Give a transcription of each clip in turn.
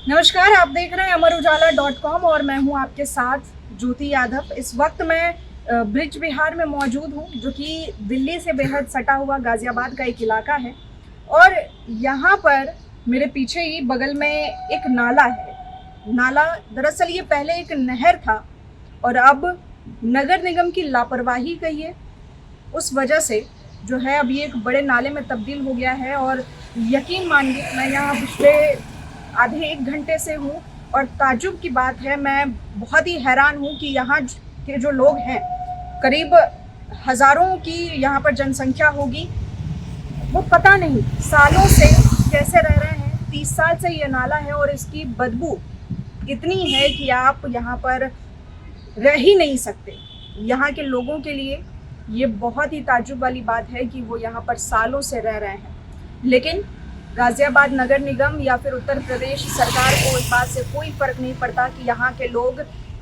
नमस्कार, आप देख रहे हैं अमरउजाला.com और मैं हूं आपके साथ ज्योति यादव। इस वक्त मैं ब्रिज बिहार में मौजूद हूं, जो कि दिल्ली से बेहद सटा हुआ गाजियाबाद का एक इलाका है। और यहाँ पर मेरे पीछे ही बगल में एक नाला है। नाला दरअसल ये पहले एक नहर था और अब नगर निगम की लापरवाही कहिए, उस वजह से जो है अब ये एक बड़े नाले में तब्दील हो गया है। और यकीन मानिए, मैं यहाँ पिछले आधे एक घंटे से हूँ और ताज्जुब की बात है, मैं बहुत ही हैरान हूँ कि यहाँ के जो लोग हैं, करीब हज़ारों की यहाँ पर जनसंख्या होगी, वो पता नहीं सालों से कैसे रह रहे हैं। 30 साल से ये नाला है और इसकी बदबू इतनी है कि आप यहाँ पर रह ही नहीं सकते। यहाँ के लोगों के लिए ये बहुत ही ताज्जुब वाली बात है कि वो यहाँ पर सालों से रह रहे हैं, लेकिन गाजियाबाद नगर निगम या फिर उत्तर प्रदेश सरकार को इस बात से कोई फर्क नहीं पड़ता कि यहाँ के लोग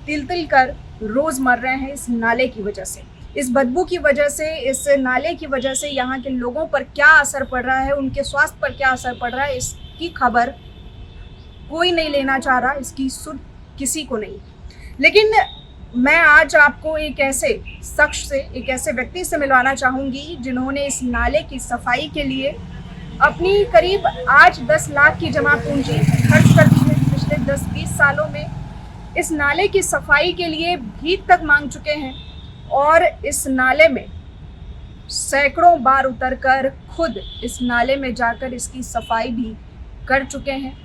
तिल तिल कर रोज़ मर रहे हैं इस नाले की वजह से, इस बदबू की वजह से, इस नाले की वजह से। यहाँ के लोगों पर क्या असर पड़ रहा है, उनके स्वास्थ्य पर क्या असर पड़ रहा है, इसकी खबर कोई नहीं लेना चाह रहा, इसकी सुध किसी को नहीं। लेकिन मैं आज आपको एक ऐसे शख्स से, एक ऐसे व्यक्ति से मिलवाना चाहूँगी जिन्होंने इस नाले की सफाई के लिए अपनी करीब आज 10 लाख की जमा पूंजी खर्च कर दी है। पिछले 10-20 सालों में इस नाले की सफाई के लिए भीख तक मांग चुके हैं और इस नाले में सैकड़ों बार उतरकर खुद इस नाले में जाकर इसकी सफाई भी कर चुके हैं।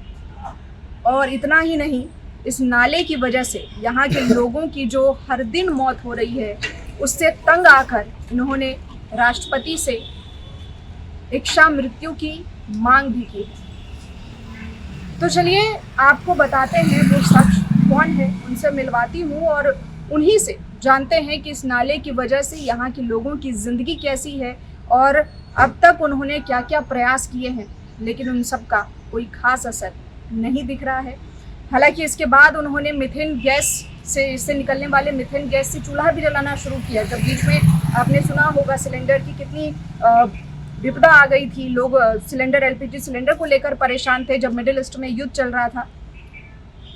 और इतना ही नहीं, इस नाले की वजह से यहाँ के लोगों की जो हर दिन मौत हो रही है, उससे तंग आकर इन्होंने राष्ट्रपति से इच्छा मृत्यु की मांग भी की है। तो चलिए आपको बताते हैं वो शख्स कौन है, उनसे मिलवाती हूँ और उन्हीं से जानते हैं कि इस नाले की वजह से यहाँ के लोगों की ज़िंदगी कैसी है और अब तक उन्होंने क्या क्या प्रयास किए हैं, लेकिन उन सब का कोई ख़ास असर नहीं दिख रहा है। हालांकि इसके बाद उन्होंने मीथेन गैस से, इससे निकलने वाले मीथेन गैस से चूल्हा भी जलाना शुरू किया। जब बीच में आपने सुना होगा सिलेंडर की कितनी विपदा आ गई थी, लोग सिलेंडर, एलपीजी सिलेंडर को लेकर परेशान थे जब मिडिल ईस्ट में युद्ध चल रहा था।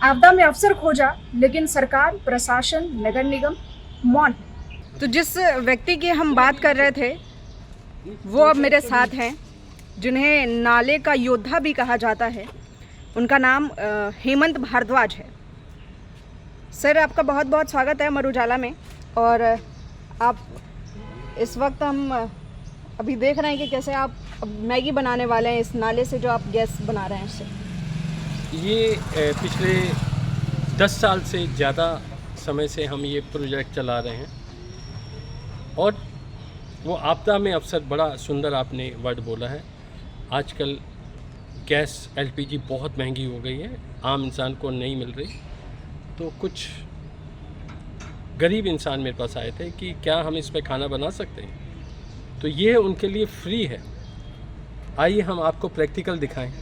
आपदा में अवसर खोजा, लेकिन सरकार, प्रशासन, नगर निगम मौन है। तो जिस व्यक्ति की हम बात कर रहे थे वो अब मेरे साथ हैं, जिन्हें नाले का योद्धा भी कहा जाता है। उनका नाम हेमंत भारद्वाज है। सर, आपका बहुत बहुत स्वागत है अमर उजाला में। और आप इस वक्त हम अभी देख रहे हैं कि कैसे आप मैगी बनाने वाले हैं इस नाले से, जो आप गैस बना रहे हैं उससे। ये पिछले 10 साल से ज़्यादा समय से हम ये प्रोजेक्ट चला रहे हैं और वो आपदा में अवसर, बड़ा सुंदर आपने वर्ड बोला है। आजकल गैस, एलपीजी बहुत महंगी हो गई है, आम इंसान को नहीं मिल रही। तो कुछ गरीब इंसान मेरे पास आए थे कि क्या हम इस पे खाना बना सकते हैं, तो ये उनके लिए फ्री है। आइए हम आपको प्रैक्टिकल दिखाएं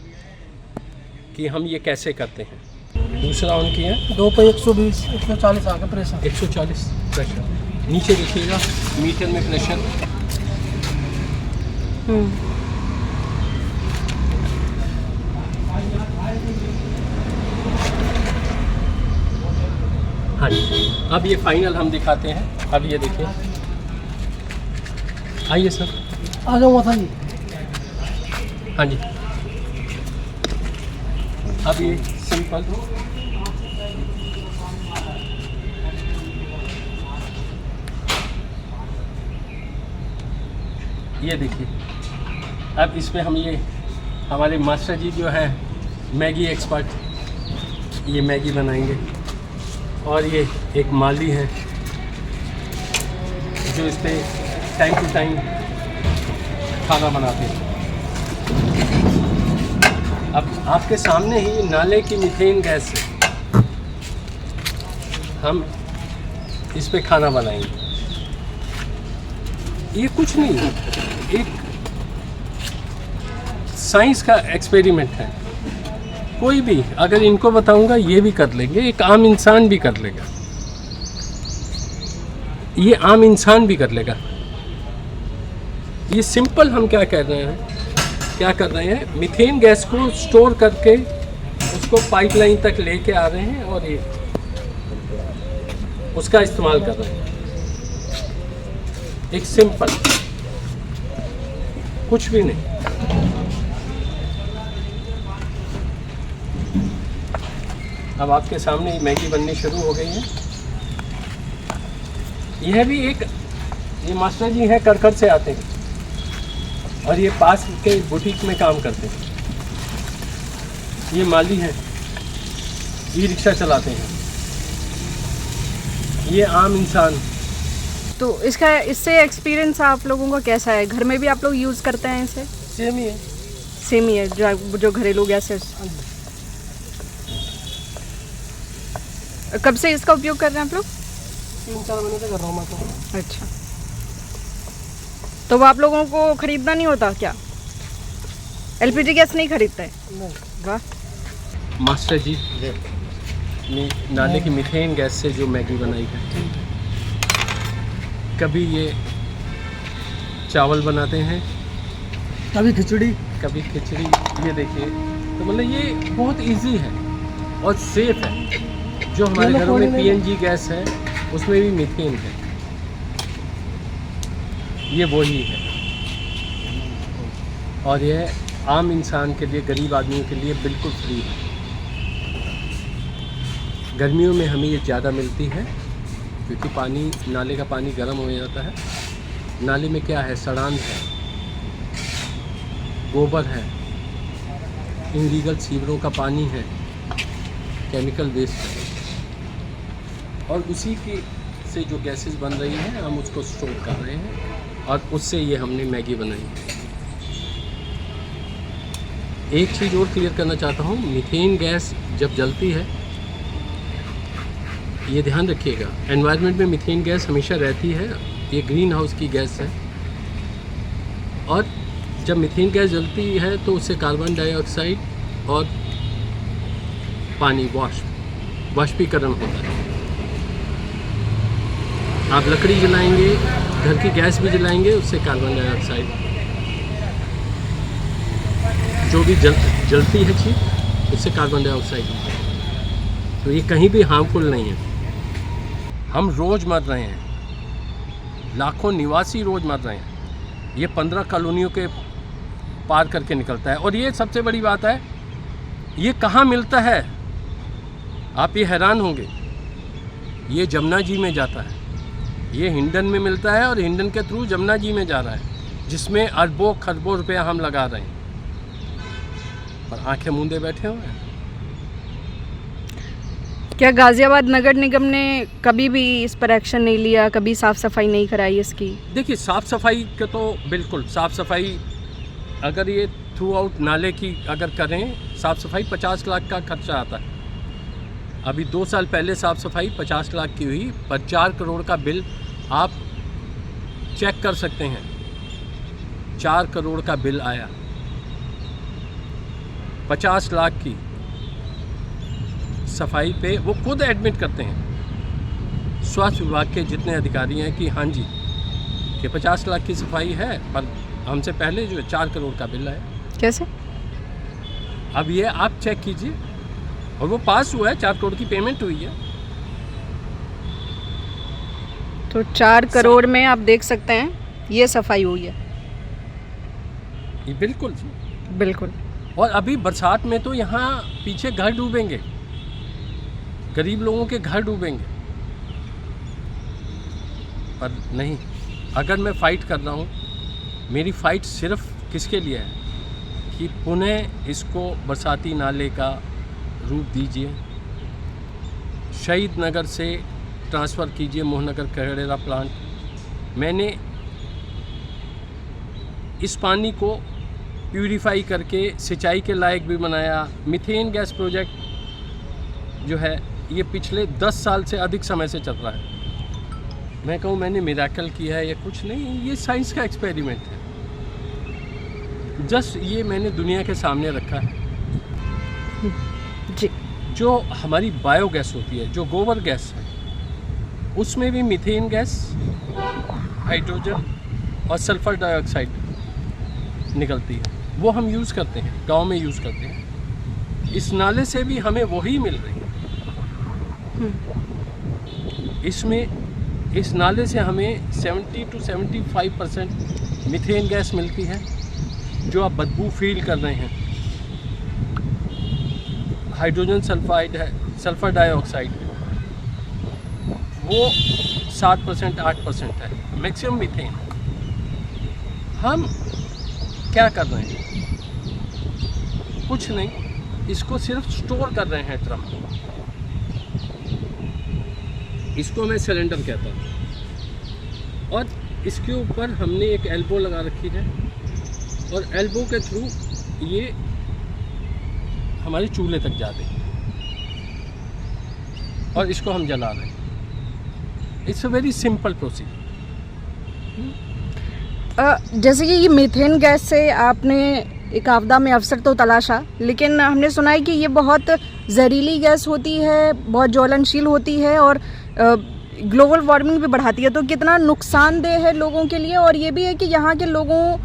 कि हम ये कैसे करते हैं। दूसरा उनकी है 2 पे 120, 140 आगे प्रेशर, 140 प्रेशर। नीचे देखिएगा मीटर में प्रेशर। हाँ जी, अब ये फाइनल हम दिखाते हैं। अब ये देखिए, आइए सर, आ जाओ माता जी। हाँ जी, अब ये सिंपल ये देखिए। अब इसमें हम ये हमारे मास्टर जी जो है मैगी एक्सपर्ट, ये मैगी बनाएंगे। और ये एक माली है जो इस पे टाइम टू टाइम खाना बनाते हैं। अब आपके सामने ही नाले की मीथेन गैस से हम इस पे खाना बनाएंगे। ये कुछ नहीं है, एक साइंस का एक्सपेरिमेंट है। कोई भी अगर इनको बताऊंगा ये भी कर लेंगे, एक आम इंसान भी कर लेगा, ये आम इंसान भी कर लेगा। ये सिंपल हम क्या कर रहे हैं, मीथेन गैस को स्टोर करके उसको पाइपलाइन तक लेके आ रहे हैं और ये उसका इस्तेमाल कर रहे हैं। एक सिंपल, कुछ भी नहीं। अब आपके सामने मैगी बननी शुरू हो गई है। यह भी एक, ये मास्टर जी हैं, करकट से आते हैं और ये पास के बुटीक में काम करते हैं। ये माली हैं, ई रिक्शा चलाते हैं। ये आम इंसान। तो इससे एक्सपीरियंस आप लोगों का कैसा है? घर में भी आप लोग यूज़ करते हैं इसे? सेम ही है। सेम ही है जो घरेलू गैस है। कब से इसका उपयोग कर रहे हैं आप लोग? 3-4 महीने से कर रहा हूँ मैं तो। अच्छा, तो वो आप लोगों को खरीदना नहीं होता क्या? एलपीजी गैस नहीं खरीदते हैं? नहीं। वाह। मास्टर जी ने नाले की मीथेन गैस से जो मैगी बनाई है, कभी ये चावल बनाते हैं, कभी खिचड़ी। कभी खिचड़ी। ये देखिए, तो मतलब ये बहुत इजी है और सेफ है। जो हमारे घरों में पीएनजी गैस है उसमें भी मीथेन है, ये वही है। और ये आम इंसान के लिए, गरीब आदमियों के लिए बिल्कुल फ्री है। गर्मियों में हमें ये ज़्यादा मिलती है क्योंकि पानी, नाले का पानी गर्म हो जाता है। नाले में क्या है? सड़ान है, गोबर है, इनलीगल सीवरों का पानी है, केमिकल वेस्ट है, और उसी के से जो गैसेस बन रही हैं हम उसको स्टोर कर रहे हैं और उससे ये हमने मैगी बनाई है। एक चीज़ और क्लियर करना चाहता हूँ, मीथेन गैस जब जलती है, ये ध्यान रखिएगा, एनवायरनमेंट में मीथेन गैस हमेशा रहती है। ये ग्रीन हाउस की गैस है और जब मीथेन गैस जलती है तो उससे कार्बन डाइऑक्साइड और पानी वाष्पीकरण होता है। आप लकड़ी जलाएंगे, घर की गैस भी जलाएंगे, उससे कार्बन डाइऑक्साइड जो भी जलती है चीज़, उससे कार्बन डाइऑक्साइड होता है। तो ये कहीं भी हार्मफुल नहीं है। हम रोज़ मर रहे हैं, लाखों निवासी रोज़ मर रहे हैं। ये 15 कॉलोनियों के पार करके निकलता है। और ये सबसे बड़ी बात है, ये कहाँ मिलता है? आप ये हैरान होंगे, ये जमुना जी में जाता है। ये हिंडन में मिलता है और हिंडन के थ्रू जमुना जी में जा रहा है, जिसमें अरबों खरबों रुपया हम लगा रहे हैं, पर आंखें मूंदे बैठे हुए हैं। क्या गाजियाबाद नगर निगम ने कभी भी इस पर एक्शन नहीं लिया, कभी साफ़ सफाई नहीं कराई इसकी? देखिए, साफ़ सफाई के तो बिल्कुल, साफ़ सफाई अगर ये थ्रू आउट नाले की अगर करें, साफ़ सफाई 50 लाख का खर्चा आता है। अभी 2 साल पहले साफ़ सफाई 50 लाख की हुई, पर 4 करोड़ का बिल आप चेक कर सकते हैं। 4 करोड़ का बिल आया, 50 लाख की सफाई पे। वो खुद एडमिट करते हैं, स्वास्थ्य विभाग के जितने अधिकारी हैं, कि हाँ जी कि 50 लाख की सफाई है, पर हमसे पहले जो 4 करोड़ का बिल आया। कैसे? अब ये आप चेक कीजिए, और वो पास हुआ है, 4 करोड़ की पेमेंट हुई है। तो 4 करोड़ में आप देख सकते हैं ये सफाई हुई है। ये बिल्कुल जी, बिल्कुल। और अभी बरसात में तो यहाँ पीछे घर डूबेंगे, गरीब लोगों के घर डूबेंगे, पर नहीं। अगर मैं फ़ाइट कर रहा हूँ, मेरी फ़ाइट सिर्फ किसके लिए है कि पुनः इसको बरसाती नाले का रूप दीजिए, शहीद नगर से ट्रांसफ़र कीजिए मोहनगर करेरा प्लांट। मैंने इस पानी को प्यूरीफाई करके सिंचाई के लायक भी बनाया। मीथेन गैस प्रोजेक्ट जो है ये पिछले 10 साल से अधिक समय से चल रहा है। मैं कहूँ मैंने मिरेकल किया है या कुछ नहीं, ये साइंस का एक्सपेरिमेंट है। जस्ट ये मैंने दुनिया के सामने रखा है। जी। जो हमारी बायोगैस होती है, जो गोबर गैस है, उसमें भी मीथेन गैस, हाइड्रोजन और सल्फर डाइऑक्साइड निकलती है। वो हम यूज़ करते हैं, गांव में यूज़ करते हैं। इस नाले से भी हमें वही मिल रही है। इसमें इस नाले से हमें 70 to 75% मीथेन गैस मिलती है, जो आप बदबू फील कर रहे हैं। हाइड्रोजन सल्फाइड है, सल्फर डाइऑक्साइड है, वो 7% 8% है, मैक्सिमम मीथेन। हम क्या कर रहे हैं? कुछ नहीं, इसको सिर्फ स्टोर कर रहे हैं ड्रम में। इसको मैं सिलेंडर कहता हूँ, और इसके ऊपर हमने एक एल्बो लगा रखी है, और एल्बो के थ्रू ये हमारे चूल्हे तक जाते हैं, और इसको हम जला रहे हैं। It's a very simple procedure. जैसे कि ये मीथेन गैस से आपने एक आपदा में अवसर तो तलाशा, लेकिन हमने सुना है कि ये बहुत जहरीली गैस होती है, बहुत ज्वलनशील होती है और ग्लोबल वार्मिंग भी बढ़ाती है। तो कितना नुकसानदेह है लोगों के लिए, और ये भी है कि यहाँ के लोगों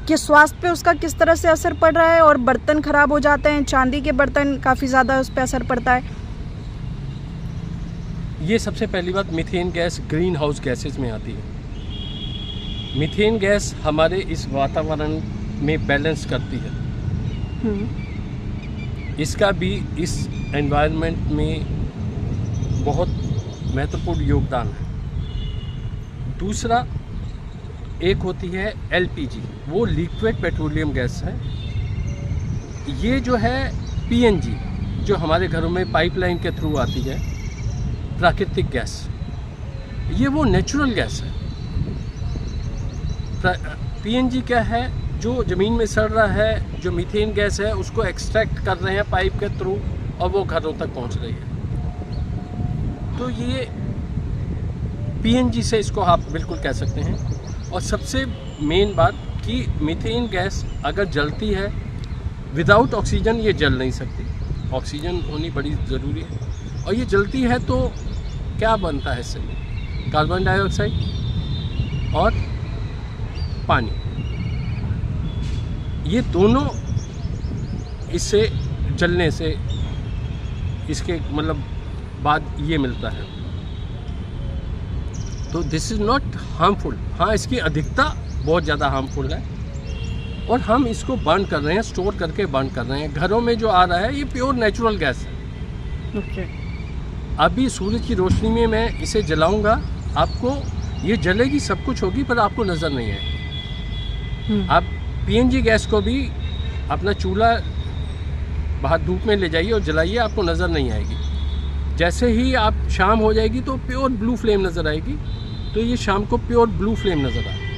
के स्वास्थ्य पे उसका किस तरह से असर पड़ रहा है, और बर्तन खराब हो जाते हैं, चांदी के बर्तन काफ़ी ज़्यादा उस पर असर पड़ता है। ये सबसे पहली बात, methane gas green house gases में आती है। मीथेन गैस हमारे इस वातावरण में बैलेंस करती है। इसका भी इस एनवायरनमेंट में बहुत महत्वपूर्ण योगदान है। दूसरा, एक होती है LPG, वो लिक्विड पेट्रोलियम गैस है। ये जो है PNG, जो हमारे घरों में पाइपलाइन के थ्रू आती है, प्राकृतिक गैस, ये वो नेचुरल गैस है। PNG क्या है? जो ज़मीन में सड़ रहा है, जो मीथेन गैस है, उसको एक्सट्रैक्ट कर रहे हैं पाइप के थ्रू, और वो घरों तक पहुंच रही है। तो ये PNG से इसको आप बिल्कुल कह सकते हैं। और सबसे मेन बात कि मीथेन गैस अगर जलती है, विदाउट ऑक्सीजन ये जल नहीं सकती, ऑक्सीजन होनी बड़ी ज़रूरी है। और ये जलती है तो क्या बनता है इससे? कार्बन डाइऑक्साइड और पानी, ये दोनों इससे जलने से इसके मतलब बाद ये मिलता है। तो दिस इज़ नॉट हार्मफुल। हाँ, इसकी अधिकता बहुत ज़्यादा हार्मफुल है, और हम इसको बर्न कर रहे हैं, स्टोर करके बर्न कर रहे हैं। घरों में जो आ रहा है ये प्योर नेचुरल गैस है। ओके। अभी सूरज की रोशनी में मैं इसे जलाऊंगा, आपको ये जलेगी, सब कुछ होगी, पर आपको नज़र नहीं आएगी। आप PNG गैस को भी अपना चूल्हा बाहर धूप में ले जाइए और जलाइए, आपको नज़र नहीं आएगी। जैसे ही आप शाम हो जाएगी तो प्योर ब्लू फ्लेम नज़र आएगी। तो ये शाम को प्योर ब्लू फ्लेम नज़र आएगी।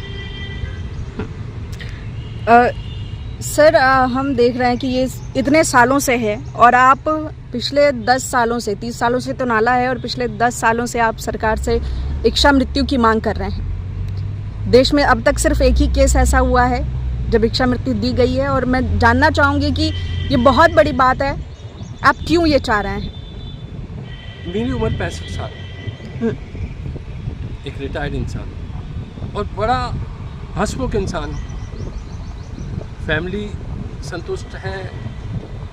सर, हम देख रहे हैं कि ये इतने सालों से है, और आप पिछले 10 सालों से, 30 सालों से तो नाला है, और पिछले 10 सालों से आप सरकार से इच्छा मृत्यु की मांग कर रहे हैं। देश में अब तक सिर्फ एक ही केस ऐसा हुआ है जब इच्छा मृत्यु दी गई है, और मैं जानना चाहूँगी कि ये बहुत बड़ी बात है, आप क्यों ये चाह रहे हैं? मेरी उम्र 65 साल, एक रिटायर्ड इंसान, और बड़ा हंसमुख इंसान। फैमिली संतुष्ट है,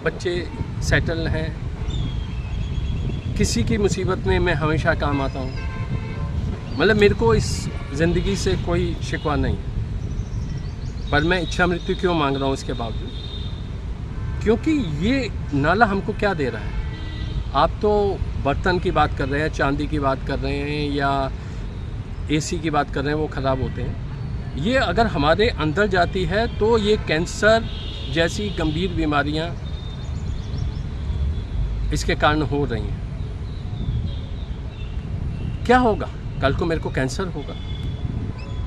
बच्चे सेटल हैं, किसी की मुसीबत में मैं हमेशा काम आता हूँ। मतलब मेरे को इस ज़िंदगी से कोई शिकवा नहीं, पर मैं इच्छा मृत्यु क्यों मांग रहा हूँ इसके बावजूद? क्योंकि ये नाला हमको क्या दे रहा है? आप तो बर्तन की बात कर रहे हैं, चांदी की बात कर रहे हैं, या AC की बात कर रहे हैं, वो ख़राब होते हैं। ये अगर हमारे अंदर जाती है तो ये कैंसर जैसी गंभीर बीमारियां इसके कारण हो रही हैं। क्या होगा? कल को मेरे को कैंसर होगा,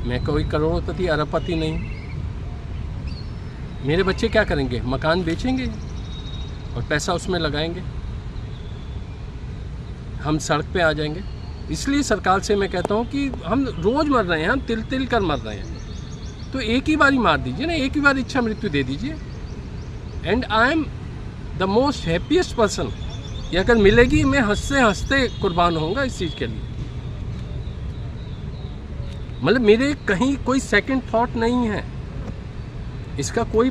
मैं कोई करोड़पति अरबपति नहीं। मेरे बच्चे क्या करेंगे? मकान बेचेंगे और पैसा उसमें लगाएंगे, हम सड़क पे आ जाएंगे। इसलिए सरकार से मैं कहता हूँ कि हम रोज़ मर रहे हैं, हम तिल तिल कर मर रहे हैं, तो एक ही बारी मार दीजिए ना, एक ही बार इच्छा मृत्यु दे दीजिए। And I am the most happiest person. ये अगर मिलेगी, मैं हंसते हंसते कुर्बान होऊंगा इस चीज़ के लिए। मतलब मेरे कहीं कोई सेकंड थॉट नहीं है, इसका कोई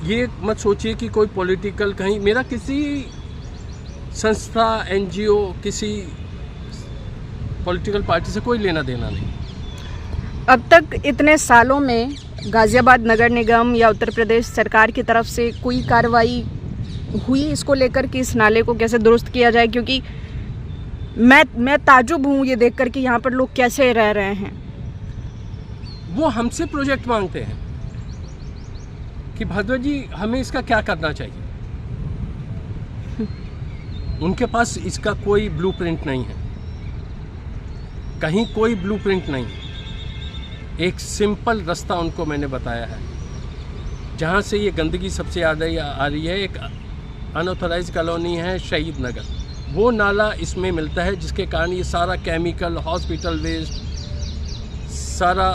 ये मत सोचिए कि कोई पॉलिटिकल कहीं, मेरा किसी संस्था, एनजीओ, किसी पॉलिटिकल पार्टी से कोई लेना देना नहीं। अब तक इतने सालों में गाज़ियाबाद नगर निगम या उत्तर प्रदेश सरकार की तरफ से कोई कार्रवाई हुई इसको लेकर कि इस नाले को कैसे दुरुस्त किया जाए? क्योंकि मैं ताजुब हूँ ये देखकर कि यहाँ पर लोग कैसे रह रहे हैं। वो हमसे प्रोजेक्ट मांगते हैं कि भद्र जी हमें इसका क्या करना चाहिए। उनके पास इसका कोई ब्लूप्रिंट नहीं है, कहीं कोई ब्लूप्रिंट नहीं है। एक सिंपल रास्ता उनको मैंने बताया है, जहाँ से ये गंदगी सबसे ज़्यादा आ रही है। एक अनऑथराइज कॉलोनी है शहीद नगर, वो नाला इसमें मिलता है, जिसके कारण ये सारा केमिकल, हॉस्पिटल वेस्ट, सारा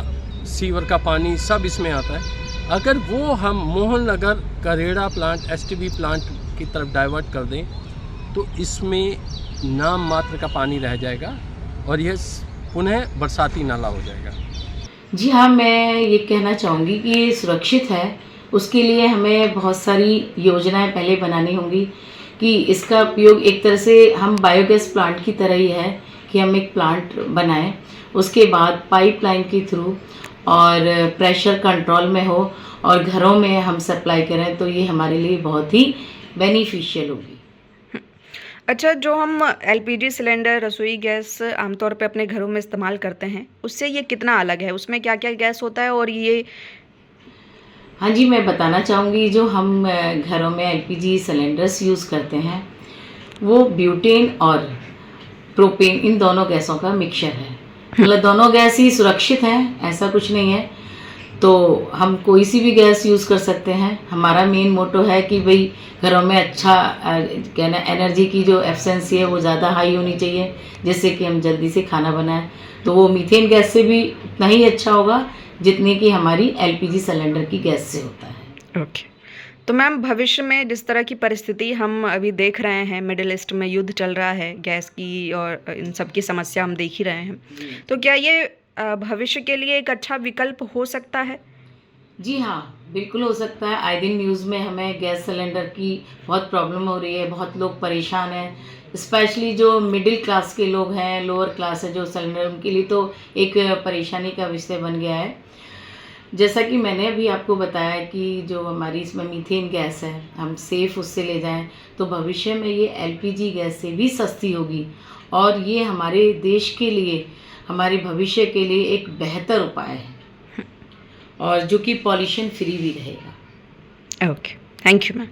सीवर का पानी सब इसमें आता है। अगर वो हम Mohan Nagar Kareda plant, STB plant की तरफ डाइवर्ट कर दें तो इसमें नाम मात्र का पानी रह जाएगा और यह पुनः बरसाती नाला हो जाएगा। जी हाँ, मैं ये कहना चाहूँगी कि ये सुरक्षित है। उसके लिए हमें बहुत सारी योजनाएं पहले बनानी होंगी कि इसका उपयोग एक तरह से हम बायोगैस प्लांट की तरह ही है कि हम एक प्लांट बनाएं, उसके बाद पाइपलाइन के थ्रू और प्रेशर कंट्रोल में हो और घरों में हम सप्लाई करें, तो ये हमारे लिए बहुत ही बेनिफिशियल होगी। अच्छा, जो हम एलपीजी सिलेंडर, रसोई गैस आमतौर पे अपने घरों में इस्तेमाल करते हैं, उससे ये कितना अलग है? उसमें क्या क्या गैस होता है? और ये हाँ जी, मैं बताना चाहूँगी, जो हम घरों में एलपीजी सिलेंडर्स यूज़ करते हैं वो ब्यूटेन और प्रोपेन, इन दोनों गैसों का मिक्सचर है। मतलब दोनों गैस ही सुरक्षित हैं, ऐसा कुछ नहीं है। तो हम कोई सी भी गैस यूज़ कर सकते हैं। हमारा मेन मोटो है कि भाई घरों में अच्छा कहना, एनर्जी की जो एफिशिएंसी है वो ज़्यादा हाई होनी चाहिए, जिससे कि हम जल्दी से खाना बनाएं। तो वो मीथेन गैस से भी उतना ही अच्छा होगा जितने की हमारी एलपीजी सिलेंडर की गैस से होता है। ओके। तो मैम, भविष्य में जिस तरह की परिस्थिति हम अभी देख रहे हैं, मिडिल ईस्ट में युद्ध चल रहा है, गैस की और इन सब की समस्या हम देख ही रहे हैं, तो क्या ये भविष्य के लिए एक अच्छा विकल्प हो सकता है? जी हाँ, बिल्कुल हो सकता है। आए दिन न्यूज़ में हमें गैस सिलेंडर की बहुत प्रॉब्लम हो रही है, बहुत लोग परेशान हैं। स्पेशली जो मिडिल क्लास के लोग हैं, लोअर क्लास है जो सिलेंडर, उनके लिए तो एक परेशानी का विषय बन गया है। जैसा कि मैंने अभी आपको बताया कि जो हमारी इसमें मीथेन गैस है, हम सेफ़ उससे ले जाएं तो भविष्य में ये एलपीजी गैस से भी सस्ती होगी और ये हमारे देश के लिए, हमारे भविष्य के लिए एक बेहतर उपाय है और जो कि पॉल्यूशन फ्री भी रहेगा। Okay, thank you ma'am.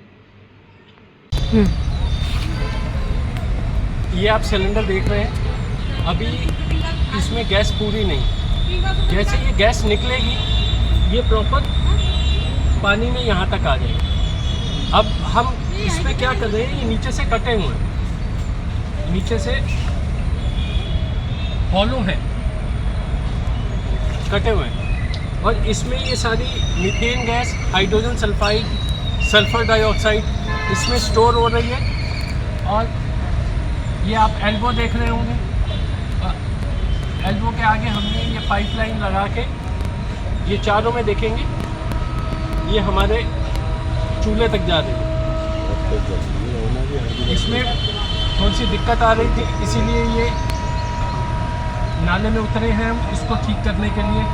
ये आप सिलेंडर देख रहे हैं, अभी इसमें गैस पूरी नहीं, जैसे ये गैस निकलेगी ये प्रॉपर पानी में यहाँ तक आ जाएगी। अब हम इसमें क्या कर रहे हैं, ये नीचे से कटे हुए हैं, नीचे से हॉलो हैं, कटे हुए हैं, और इसमें ये सारी methane gas, hydrogen sulphide, sulphur dioxide इसमें स्टोर हो रही है। और ये आप एल्बो देख रहे होंगे, एल्बो के आगे हमने ये पाइपलाइन लगा के, ये चारों में देखेंगे ये हमारे चूल्हे तक जा रही है। इसमें थोड़ी सी दिक्कत आ रही थी, इसीलिए ये नाले में उतरे हैं हम इसको ठीक करने के लिए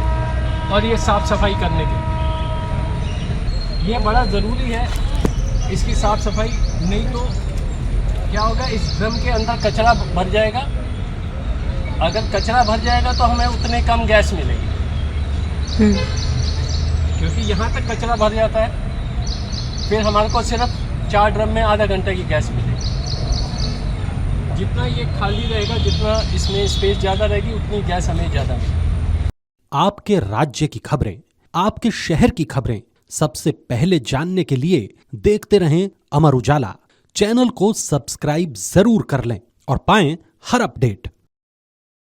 और ये साफ़ सफाई करने के लिए। ये बड़ा ज़रूरी है इसकी साफ़ सफाई, नहीं तो क्या होगा, इस ड्रम के अंदर कचरा भर जाएगा। अगर कचरा भर जाएगा तो हमें उतने कम गैस मिलेगी, क्योंकि यहाँ तक कचरा भर जाता है, फिर हमारे को सिर्फ 4 ड्रम में आधा घंटे की गैस मिलेगी। जितना ये खाली रहेगा, जितना इसमें स्पेस ज़्यादा रहेगी, उतनी गैस हमें ज़्यादा मिलेगी। आपके राज्य की खबरें, आपके शहर की खबरें सबसे पहले जानने के लिए देखते रहें अमर उजाला। चैनल को सब्सक्राइब जरूर कर लें और पाएं हर अपडेट।